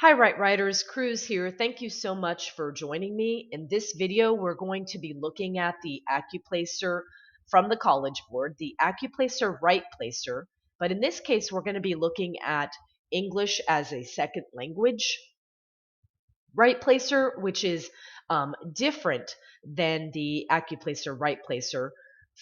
Hi, Writers, Cruz here. Thank you so much for joining me. In this video, we're going to be looking at the Accuplacer from the College Board, the Accuplacer Writeplacer. But in this case, we're going to be looking at English as a second language Writeplacer, which is different than the Accuplacer Writeplacer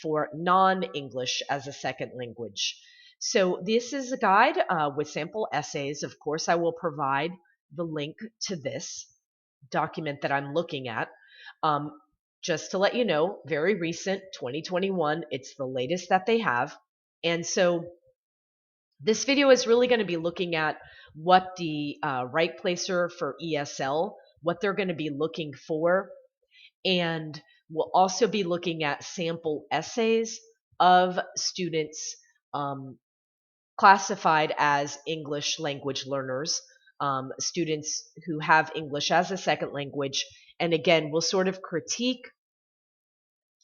for non-English as a second language. So this is a guide with sample essays. Of course, I will provide the link to this document that I'm looking at. Um, just to let you know, very recent, 2021. It's the latest that they have. And so this video is really going to be looking at what the Writeplacer for ESL, what they're going to be looking for, and we'll also be looking at sample essays of students classified as English language learners, students who have English as a second language. And again, we'll sort of critique,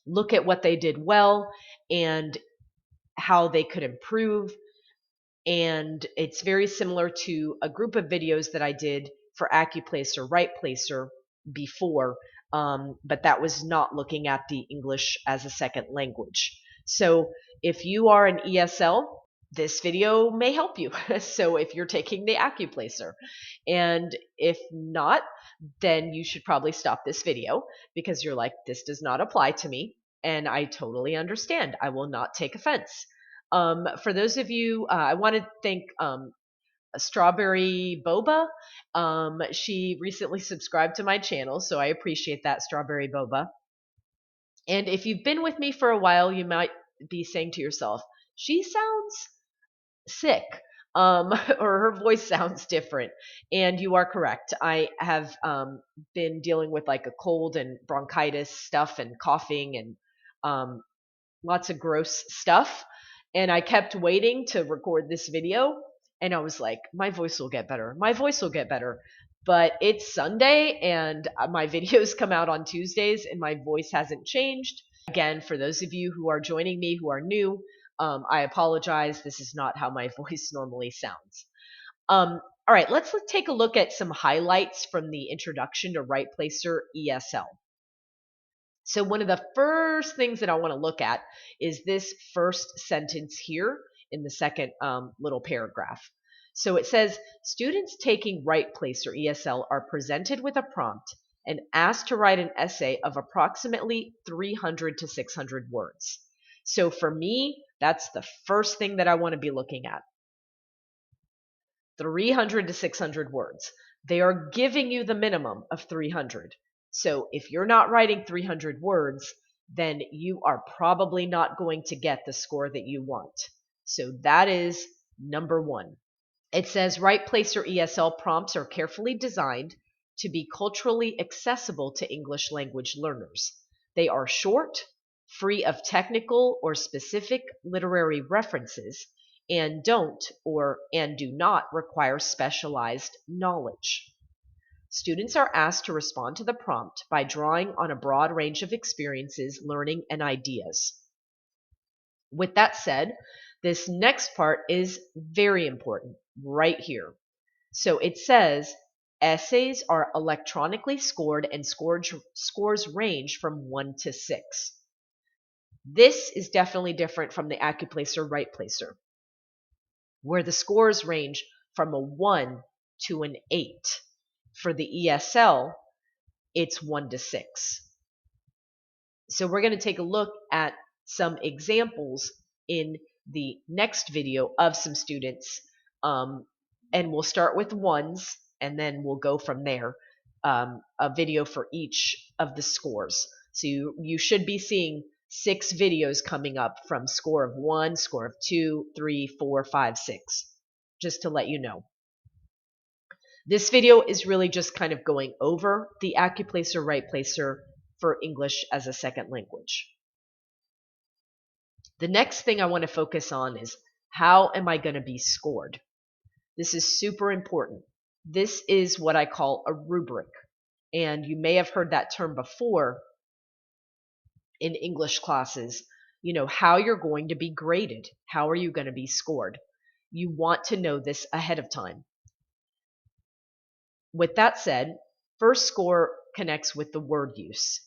look at what they did well, and how they could improve. And it's very similar to a group of videos that I did for Accuplacer Writeplacer before, but that was not looking at the English as a second language. So if you are an ESL, this video may help you. So if you're taking the Accuplacer, and if not, then you should probably stop this video because you're like, this does not apply to me. And I totally understand. I will not take offense. For those of you, I want to thank Strawberry Boba. She recently subscribed to my channel, so I appreciate that, Strawberry Boba. And if you've been with me for a while, you might be saying to yourself, she sounds sick, or her voice sounds different. And you are correct. I have been dealing with like a cold and bronchitis stuff and coughing and lots of gross stuff. And I kept waiting to record this video. And I was like, my voice will get better. My voice will get better. But it's Sunday and my videos come out on Tuesdays and my voice hasn't changed. Again, for those of you who are joining me who are new, I apologize. This is not how my voice normally sounds. All right, let's take a look at some highlights from the introduction to Writeplacer ESL. So one of the first things that I want to look at is this first sentence here in the second little paragraph. So it says, students taking Writeplacer ESL are presented with a prompt and asked to write an essay of approximately 300 to 600 words. So for me, that's the first thing that I want to be looking at. 300 to 600 words. They are giving you the minimum of 300. So if you're not writing 300 words, then you are probably not going to get the score that you want. So that is number one. It says Writeplacer ESL prompts are carefully designed to be culturally accessible to English language learners. They are short, free of technical or specific literary references, and do not require specialized knowledge. Students are asked to respond to the prompt by drawing on a broad range of experiences, learning, and ideas. With that said, this next part is very important right here. So it says essays are electronically scored and scores range from 1 to 6. This is definitely different from the Accuplacer Writeplacer, where the scores range from a 1 to an 8. For the ESL, it's 1 to 6. So we're going to take a look at some examples in the next video of some students, and we'll start with ones, and then we'll go from there, a video for each of the scores. So you should be seeing 6 videos coming up from score of 1, score of 2, 3, 4, 5, 6, just to let you know. This video is really just kind of going over the Accuplacer Writeplacer for English as a second language. The next thing I want to focus on is how am I going to be scored? This is super important. This is what I call a rubric. And you may have heard that term before in English classes, how you're going to be graded. How are you going to be scored? You want to know this ahead of time. with that said, first score connects with the word use.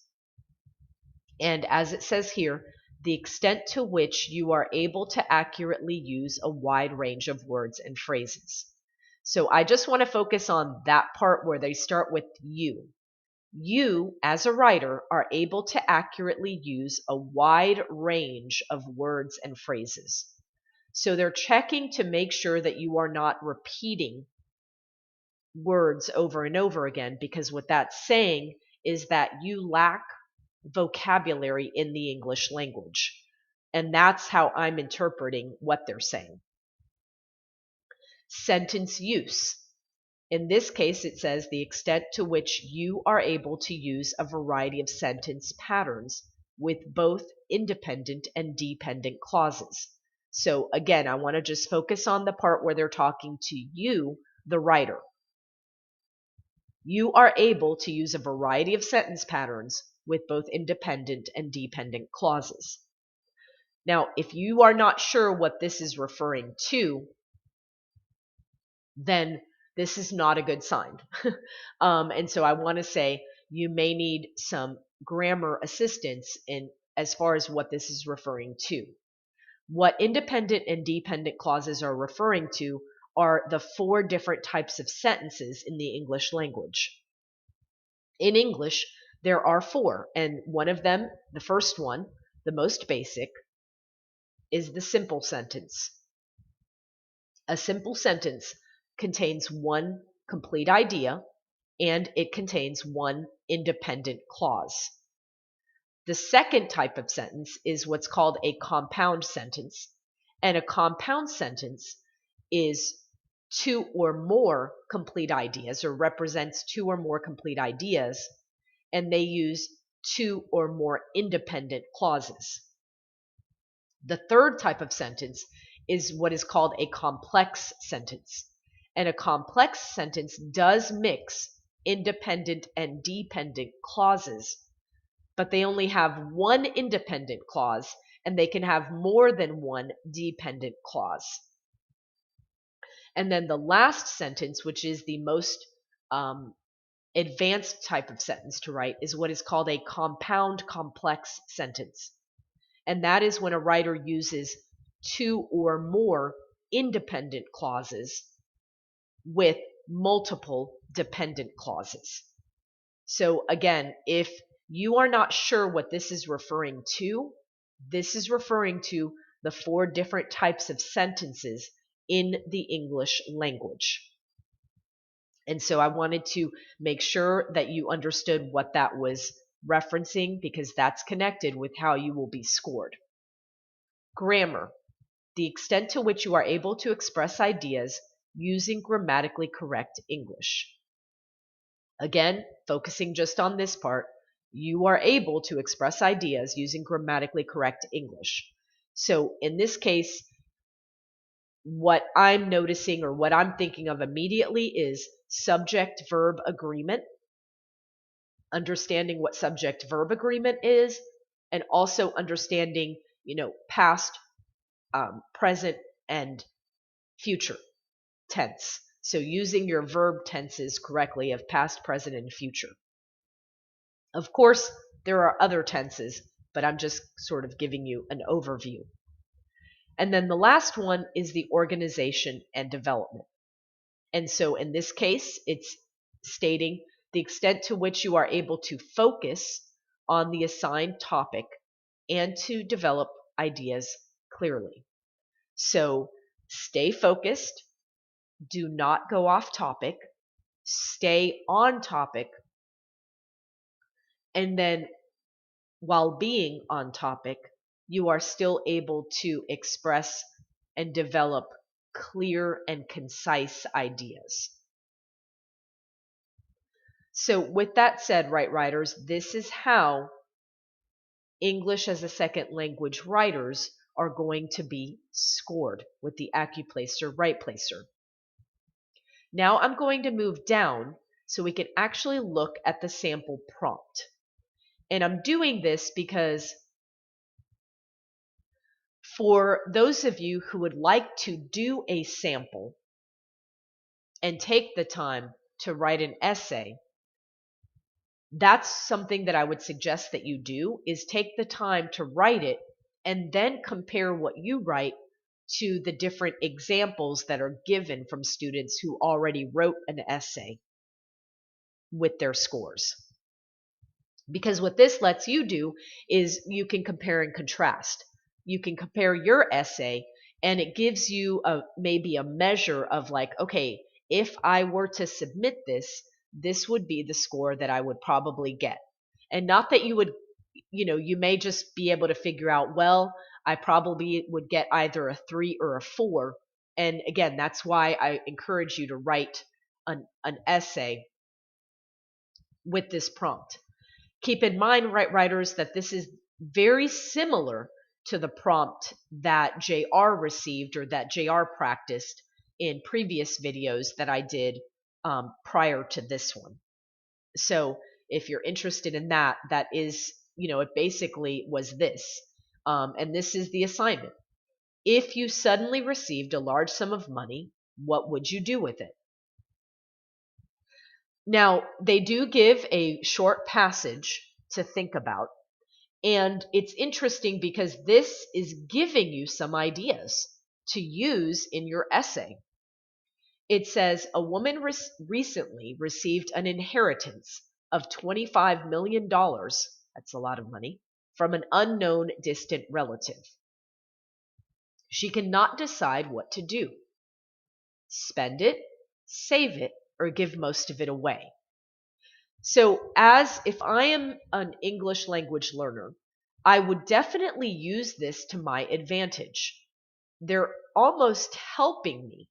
And as it says here, the extent to which you are able to accurately use a wide range of words and phrases. So I just want to focus on that part where they start with you. You, as a writer, are able to accurately use a wide range of words and phrases. So they're checking to make sure that you are not repeating words over and over again, because what that's saying is that you lack vocabulary in the English language. And that's how I'm interpreting what they're saying. Sentence use. In this case, it says the extent to which you are able to use a variety of sentence patterns with both independent and dependent clauses. So again, I want to just focus on the part where they're talking to you, the writer. You are able to use a variety of sentence patterns with both independent and dependent clauses. Now, if you are not sure what this is referring to, then this is not a good sign. And so I want to say you may need some grammar assistance in as far as what this is referring to. What independent and dependent clauses are referring to are the 4 different types of sentences in the English language. In English, there are 4, and one of them, the first one, the most basic, is the simple sentence. A simple sentence contains one complete idea, and it contains one independent clause. The second type of sentence is what's called a compound sentence, and a compound sentence is 2 or more complete ideas, or represents 2 or more complete ideas, and they use 2 or more independent clauses. The third type of sentence is what is called a complex sentence. And a complex sentence does mix independent and dependent clauses, but they only have one independent clause, and they can have more than one dependent clause. And then the last sentence, which is the most advanced type of sentence to write, is what is called a compound complex sentence. And that is when a writer uses 2 or more independent clauses with multiple dependent clauses. So again, if you are not sure what this is referring to, this is referring to the 4 different types of sentences in the English language. And so I wanted to make sure that you understood what that was referencing, because that's connected with how you will be scored. Grammar. The extent to which you are able to express ideas using grammatically correct English. Again, focusing just on this part, you are able to express ideas using grammatically correct English. So in this case, what I'm noticing or what I'm thinking of immediately is subject-verb agreement, understanding what subject-verb agreement is, and also understanding, past, present, and future tense. So using your verb tenses correctly of past, present, and future. Of course, there are other tenses, but I'm just sort of giving you an overview. And then the last one is the organization and development. And so in this case, it's stating the extent to which you are able to focus on the assigned topic and to develop ideas clearly. So stay focused, do not go off topic, stay on topic, and then while being on topic, you are still able to express and develop clear and concise ideas. So with that said, writers, this is how English as a second language writers are going to be scored with the Accuplacer Writeplacer. Now I'm going to move down so we can actually look at the sample prompt. And I'm doing this because for those of you who would like to do a sample and take the time to write an essay, that's something that I would suggest that you do, is take the time to write it and then compare what you write to the different examples that are given from students who already wrote an essay with their scores. Because what this lets you do is you can compare and contrast. You can compare your essay, and it gives you maybe a measure of like, okay, if I were to submit this, this would be the score that I would probably get. And not that you would, you may just be able to figure out, well, I probably would get either a 3 or a 4. And again, that's why I encourage you to write an essay with this prompt. Keep in mind, writers, that this is very similar to the prompt that JR received or that JR practiced in previous videos that I did prior to this one. So if you're interested in that, that is, it basically was this. And this is the assignment. If you suddenly received a large sum of money, what would you do with it? Now, they do give a short passage to think about. And it's interesting because this is giving you some ideas to use in your essay. It says a woman recently received an inheritance of $25 million. That's a lot of money from an unknown distant relative. She cannot decide what to do. Spend it, save it, or give most of it away. So if I am an English language learner, I would definitely use this to my advantage. They're almost helping me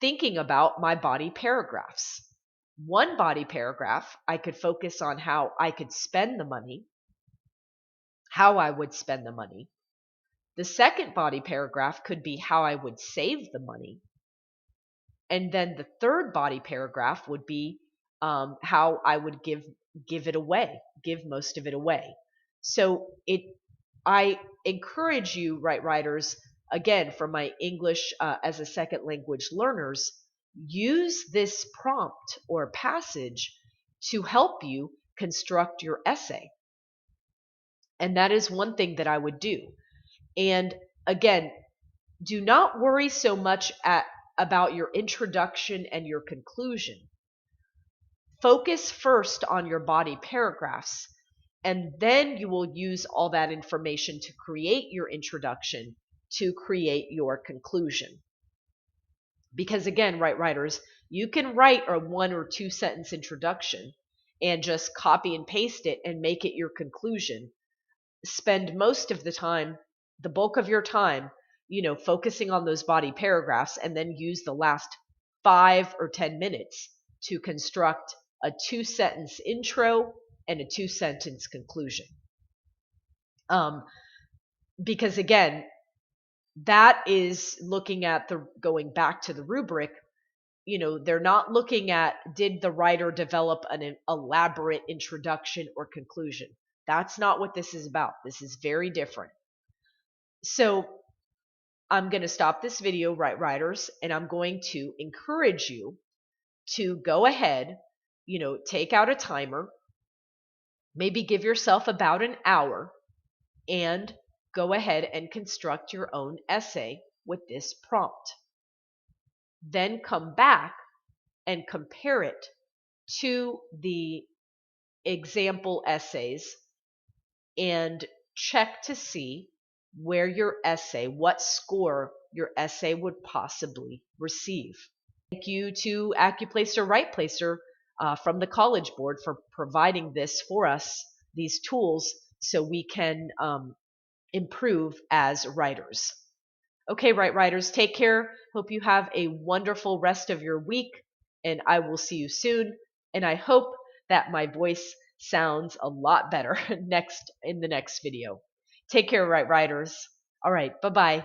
thinking about my body paragraphs. One body paragraph, I could focus on how I could spend the money, how I would spend the money. The second body paragraph could be how I would save the money. And then the third body paragraph would be how I would give it away, give most of it away. So I encourage you, writers, again, for my English as a second language learners, use this prompt or passage to help you construct your essay. And that is one thing that I would do. And again, do not worry so much about your introduction and your conclusion. Focus first on your body paragraphs, and then you will use all that information to create your introduction, to create your conclusion. Because again, writers, you can write a 1 or 2 sentence introduction and just copy and paste it and make it your conclusion. Spend most of the time, the bulk of your time, focusing on those body paragraphs, and then use the last 5 or 10 minutes to construct a 2-sentence intro and a 2-sentence conclusion. Because again, that is looking at going back to the rubric. They're not looking at, did the writer develop an elaborate introduction or conclusion? That's not what this is about. This is very different. So I'm going to stop this video, writers, and I'm going to encourage you to go ahead, take out a timer, maybe give yourself about an hour, and go ahead and construct your own essay with this prompt. Then come back and compare it to the example essays and check to see where what score your essay would possibly receive. Thank you to Accuplacer Writeplacer from the College Board for providing this for us, these tools, so we can improve as writers. Okay, writers, take care. Hope you have a wonderful rest of your week, and I will see you soon. And I hope that my voice sounds a lot better in the next video. Take care, writers. All right, bye-bye.